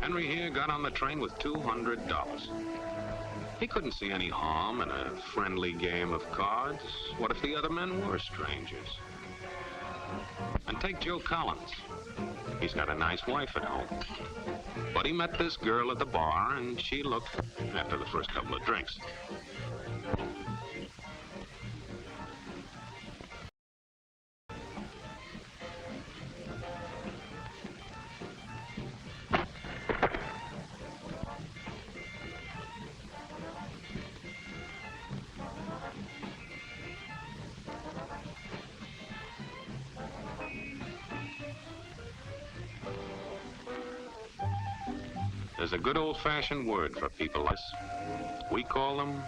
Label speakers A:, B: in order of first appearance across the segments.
A: Henry here got on the train with $200. He couldn't see any harm in a friendly game of cards. What if the other men were strangers? And take Joe Collins. He's got a nice wife at home. But he met this girl at the bar, and she looked after the first couple of drinks. There's a good old-fashioned word for people like us. We call them...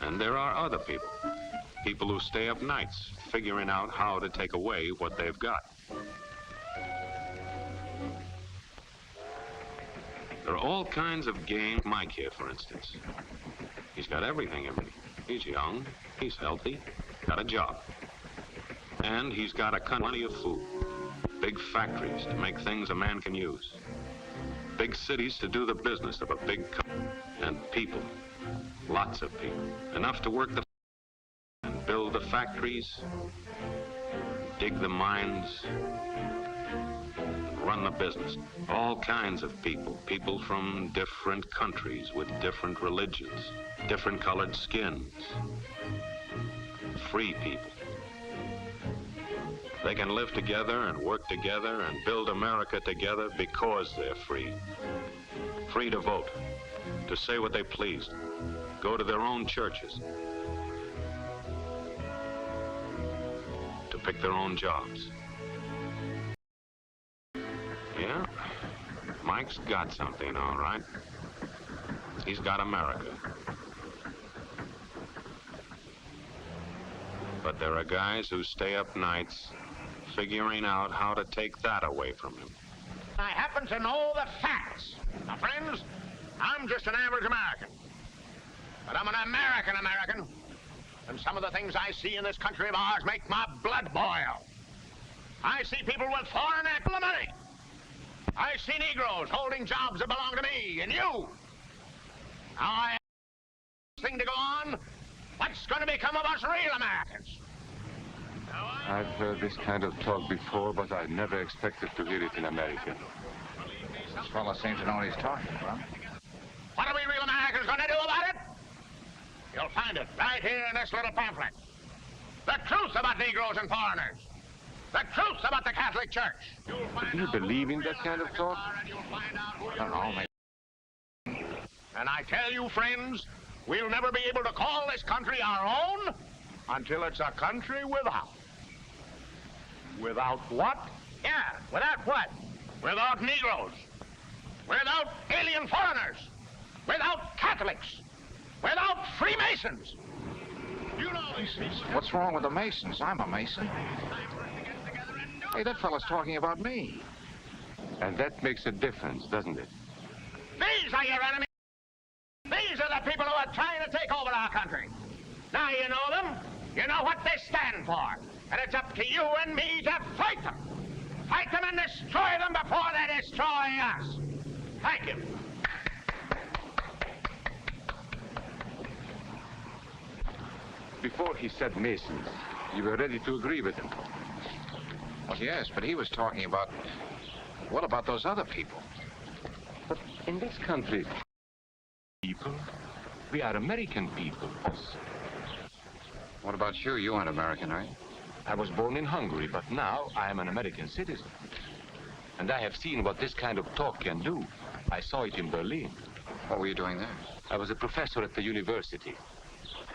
A: And there are other people. People who stay up nights figuring out how to take away what they've got. There are all kinds of games. Mike here, for instance. He's got everything. He's young, he's healthy, got a job. And he's got plenty of food. Big factories to make things a man can use. Big cities to do the business of a big company. And people, lots of people, enough to work the and build the factories, dig the mines, run the business. All kinds of people, people from different countries with different religions, different colored skins, free people. They can live together and work together and build America together because they're free. Free to vote, to say what they please, go to their own churches, to pick their own jobs. Yeah, Mike's got something, all right. He's got America. But there are guys who stay up nights figuring out how to take that away from him.
B: I happen to know the facts. Now, friends, I'm just an average American. But I'm an American. And some of the things I see in this country of ours make my blood boil. I see people with foreign money. I see Negroes holding jobs that belong to me and you. Now, I have this thing to go on. What's going to become of us real Americans?
C: I've heard this kind of talk before, but I never expected to hear it in America.
D: This fellow seems to know what he's talking about.
B: What are we real Americans going to do about it? You'll find it right here in this little pamphlet. The truth about Negroes and foreigners. The truth about the Catholic Church.
C: Do you believe in that kind of talk?
D: I don't know, maybe.
B: And I tell you, friends, we'll never be able to call this country our own until it's a country without. Without what? Yeah, without what? Without Negroes. Without alien foreigners. Without Catholics. Without Freemasons. You know these people.
D: What's wrong with the Masons? I'm a Mason. Hey, that fellow's talking about me.
C: And that makes a difference, doesn't it?
B: These are your enemies. These are the people who are trying to take over our country. Now you know them. You know what they stand for. And it's up to you and me to fight them. Fight them and destroy them before they destroy us. Thank you.
C: Before he said Masons, you were ready to agree with him.
D: Well, yes, but he was talking about... What about those other people?
C: But in this country, people, we are American people.
D: What about you? You aren't American, are you?
C: I was born in Hungary, but now I am an American citizen. And I have seen what this kind of talk can do. I saw it in Berlin.
D: What were you doing there?
C: I was a professor at the university.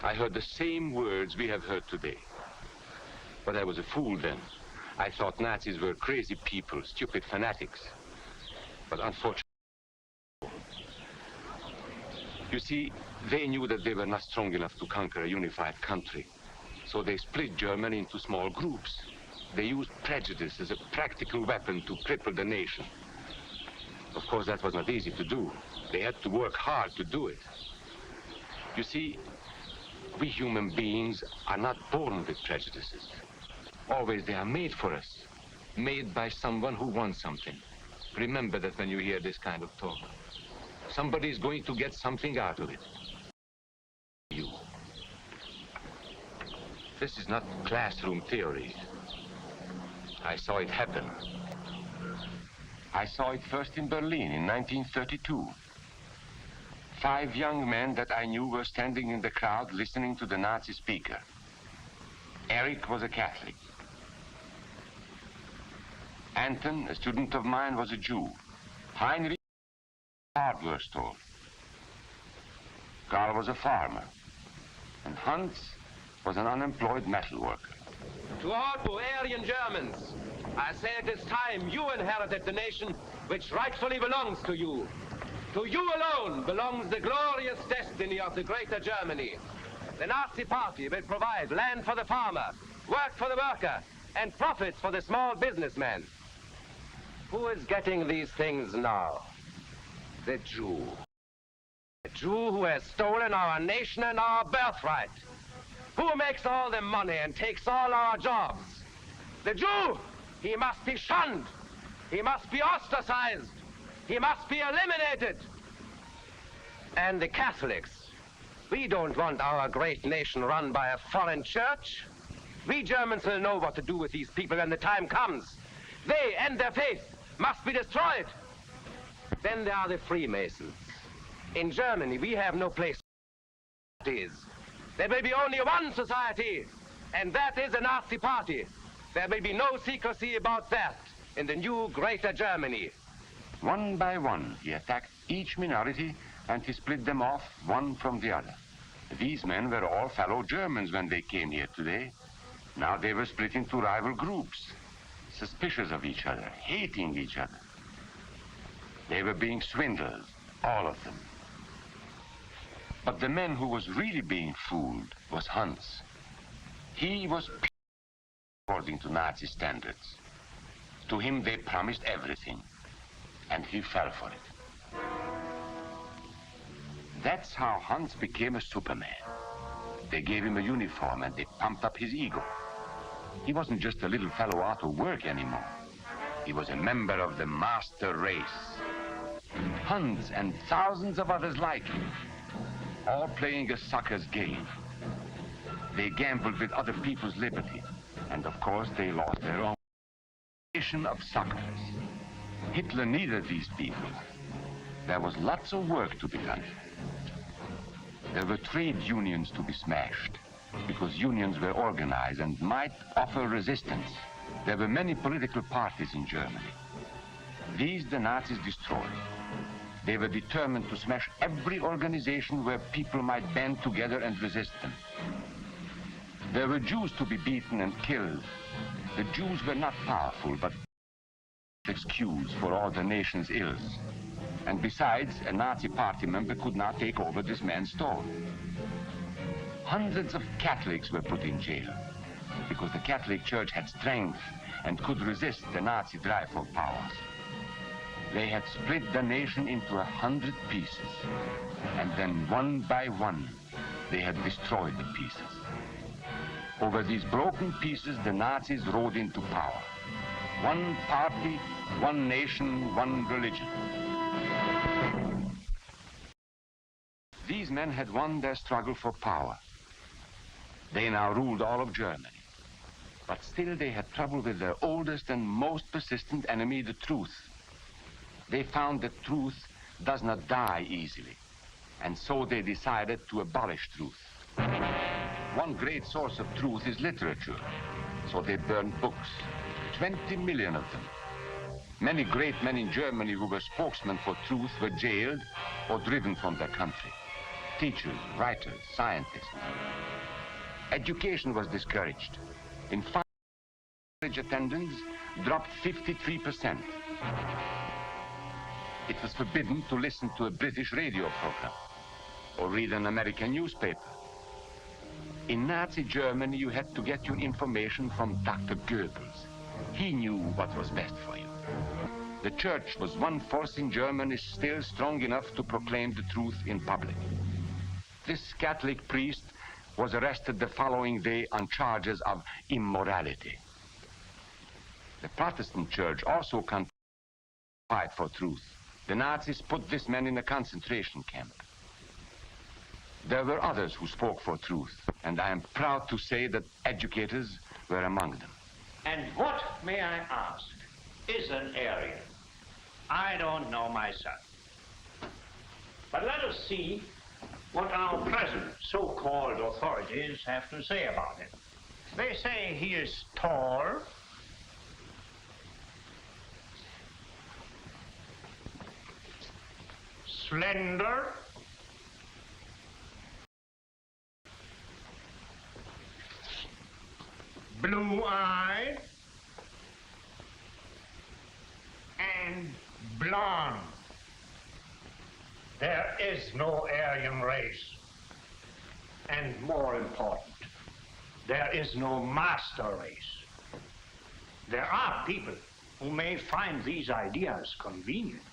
C: I heard the same words we have heard today. But I was a fool then. I thought Nazis were crazy people, stupid fanatics. But unfortunately, you see, they knew that they were not strong enough to conquer a unified country. So they split Germany into small groups. They used prejudice as a practical weapon to cripple the nation. Of course, that was not easy to do. They had to work hard to do it. You see, we human beings are not born with prejudices. Always they are made for us, made by someone who wants something. Remember that when you hear this kind of talk. Somebody's going to get something out of it. You. This is not classroom theory. I saw it happen. I saw it first in Berlin in 1932. 5 young men that I knew were standing in the crowd listening to the Nazi speaker. Eric was a Catholic. Anton, a student of mine, was a Jew. Heinrich, a hardware store. Karl was a farmer. And Hans was an unemployed metal worker.
E: To all Bohemian Germans, I say it is time you inherited the nation which rightfully belongs to you. To you alone belongs the glorious destiny of the greater Germany. The Nazi Party will provide land for the farmer, work for the worker, and profits for the small businessman. Who is getting these things now? The Jew. The Jew who has stolen our nation and our birthright. Who makes all the money and takes all our jobs? The Jew! He must be shunned. He must be ostracized. He must be eliminated. And the Catholics. We don't want our great nation run by a foreign church. We Germans will know what to do with these people when the time comes. They and their faith must be destroyed. Then there are the Freemasons. In Germany, we have no place for societies. There will be only one society, and that is the Nazi Party. There will be no secrecy about that in the new greater Germany.
C: One by one, he attacked each minority and he split them off one from the other. These men were all fellow Germans when they came here today. Now they were split into rival groups, suspicious of each other, hating each other. They were being swindled, all of them. But the man who was really being fooled was Hans. He was pure according to Nazi standards. To him they promised everything, and he fell for it. That's how Hans became a Superman. They gave him a uniform and they pumped up his ego. He wasn't just a little fellow out of work anymore. He was a member of the master race. Hans and thousands of others like him, all playing a sucker's game. They gambled with other people's liberty, and of course they lost their own. Nation of suckers. Hitler needed these people. There was lots of work to be done. There were trade unions to be smashed, because unions were organized and might offer resistance. There were many political parties in Germany. These the Nazis destroyed. They were determined to smash every organization where people might band together and resist them. There were Jews to be beaten and killed. The Jews were not powerful, but excuse for all the nation's ills. And besides, a Nazi party member could not take over this man's store. Hundreds of Catholics were put in jail because the Catholic Church had strength and could resist the Nazi drive for power. They had split the nation into 100 pieces, and then one by one, they had destroyed the pieces. Over these broken pieces, the Nazis rode into power. One party, one nation, one religion. These men had won their struggle for power. They now ruled all of Germany. But still they had trouble with their oldest and most persistent enemy, the truth. They found that truth does not die easily, and so they decided to abolish truth. One great source of truth is literature, so they burned books, 20 million of them. Many great men in Germany who were spokesmen for truth were jailed or driven from their country. Teachers, writers, scientists. Education was discouraged. In 5 years, college attendance dropped 53%. It was forbidden to listen to a British radio program or read an American newspaper. In Nazi Germany, you had to get your information from Dr. Goebbels. He knew what was best for you. The church was one force in Germany still strong enough to proclaim the truth in public. This Catholic priest was arrested the following day on charges of immorality. The Protestant church also fight for truth. The Nazis put this man in a concentration camp. There were others who spoke for truth, and I am proud to say that educators were among them.
F: And what, may I ask, is an Aryan? I don't know myself. But let us see what our present so-called authorities have to say about it. They say he is tall, slender, blue-eyed, and blonde. There is no Aryan race. And more important, there is no master race. There are people who may find these ideas convenient,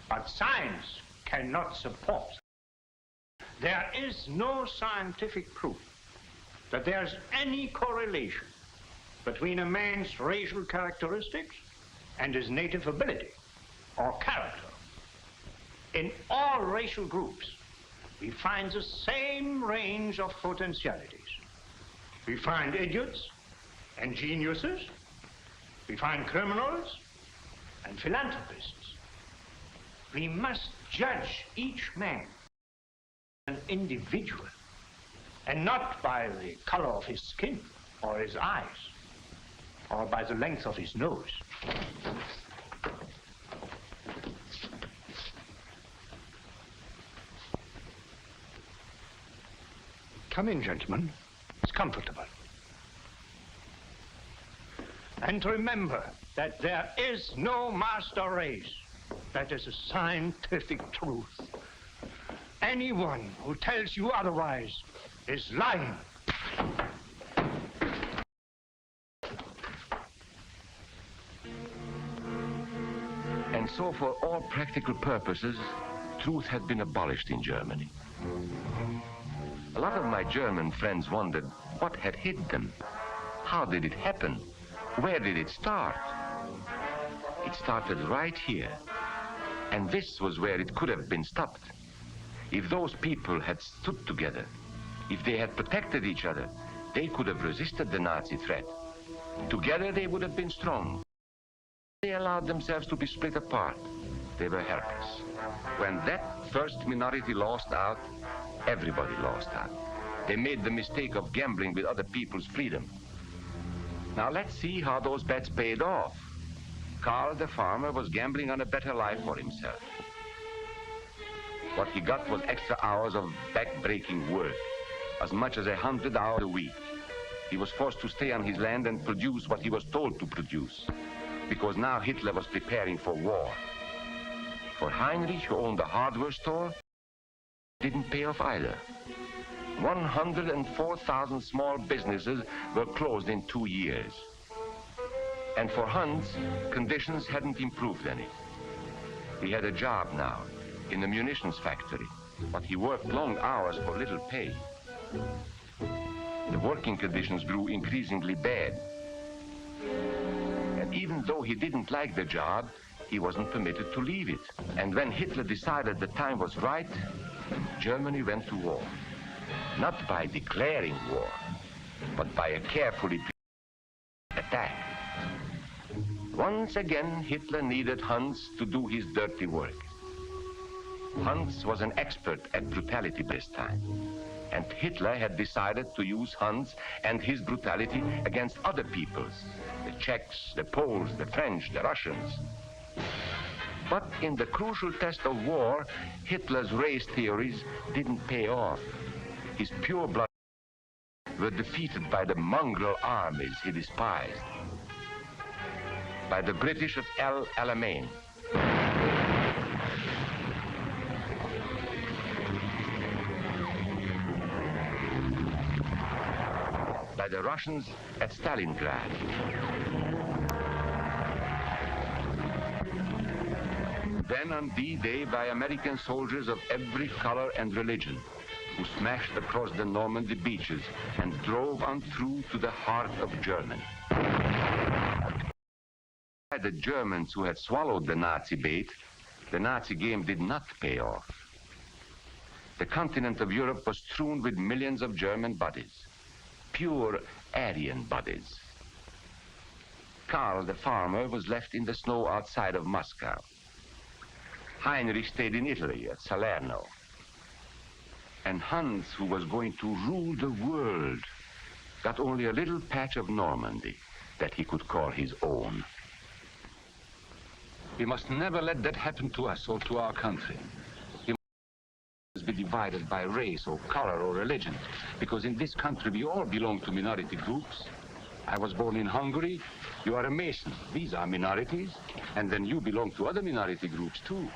F: but science cannot support them. There is no scientific proof that there's any correlation between a man's racial characteristics and his native ability or character. In all racial groups, we find the same range of potentialities. We find idiots and geniuses. We find criminals and philanthropists. We must judge each man as an individual, and not by the color of his skin or his eyes or by the length of his nose. Come in, gentlemen. It's comfortable. And remember that there is no master race. That is a scientific truth. Anyone who tells you otherwise is lying.
C: And so for all practical purposes, truth had been abolished in Germany. A lot of my German friends wondered what had hit them. How did it happen? Where did it start? It started right here. And this was where it could have been stopped. If those people had stood together, if they had protected each other, they could have resisted the Nazi threat. Together they would have been strong. They allowed themselves to be split apart. They were helpless. When that first minority lost out, everybody lost out. They made the mistake of gambling with other people's freedom. Now let's see how those bets paid off. Karl the farmer was gambling on a better life for himself. What he got was extra hours of back-breaking work, as much as 100 hours a week. He was forced to stay on his land and produce what he was told to produce, because now Hitler was preparing for war. For Heinrich, who owned a hardware store, didn't pay off either. 104,000 small businesses were closed in 2 years. And for Hans, conditions hadn't improved any. He had a job now in the munitions factory, but he worked long hours for little pay. The working conditions grew increasingly bad. And even though he didn't like the job, he wasn't permitted to leave it. And when Hitler decided the time was right, Germany went to war. Not by declaring war, but by a carefully planned attack. Once again, Hitler needed Hans to do his dirty work. Hans was an expert at brutality this time, and Hitler had decided to use Hans and his brutality against other peoples, the Czechs, the Poles, the French, the Russians. But in the crucial test of war, Hitler's race theories didn't pay off. His pure-blood were defeated by the mongrel armies he despised, by the British of El Alamein, by the Russians at Stalingrad, then on D-Day by American soldiers of every color and religion, who smashed across the Normandy beaches and drove on through to the heart of Germany. the Germans who had swallowed the Nazi bait, the Nazi game did not pay off. The continent of Europe was strewn with millions of German bodies, pure Aryan bodies. Karl, the farmer, was left in the snow outside of Moscow. Heinrich stayed in Italy at Salerno. And Hans, who was going to rule the world, got only a little patch of Normandy that he could call his own.
G: We must never let that happen to us or to our country. We must be divided by race or color or religion, because in this country we all belong to minority groups. I was born in Hungary. You are a Mason. These are minorities. And then you belong to other minority groups too.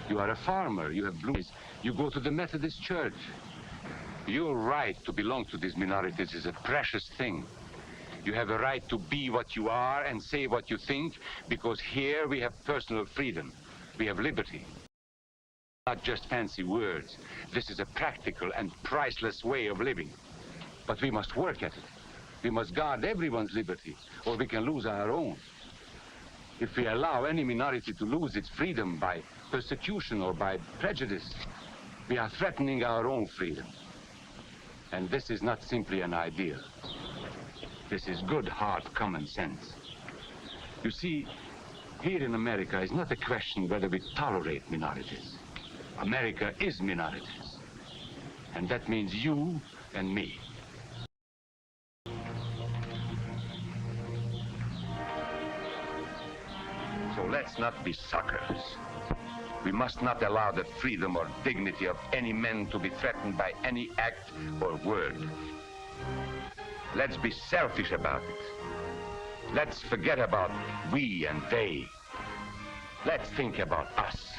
G: You are a farmer. You have blue eyes. You go to the Methodist Church. Your right to belong to these minorities is a precious thing. You have a right to be what you are and say what you think, because here we have personal freedom. We have liberty. Not just fancy words. This is a practical and priceless way of living. But we must work at it. We must guard everyone's liberty, or we can lose our own. If we allow any minority to lose its freedom by persecution or by prejudice, we are threatening our own freedom. And this is not simply an ideal. This is good, hard common sense. You see, here in America is not a question whether we tolerate minorities. America is minorities. And that means you and me.
C: So let's not be suckers. We must not allow the freedom or dignity of any man to be threatened by any act or word. Let's be selfish about it. Let's forget about we and they. Let's think about us.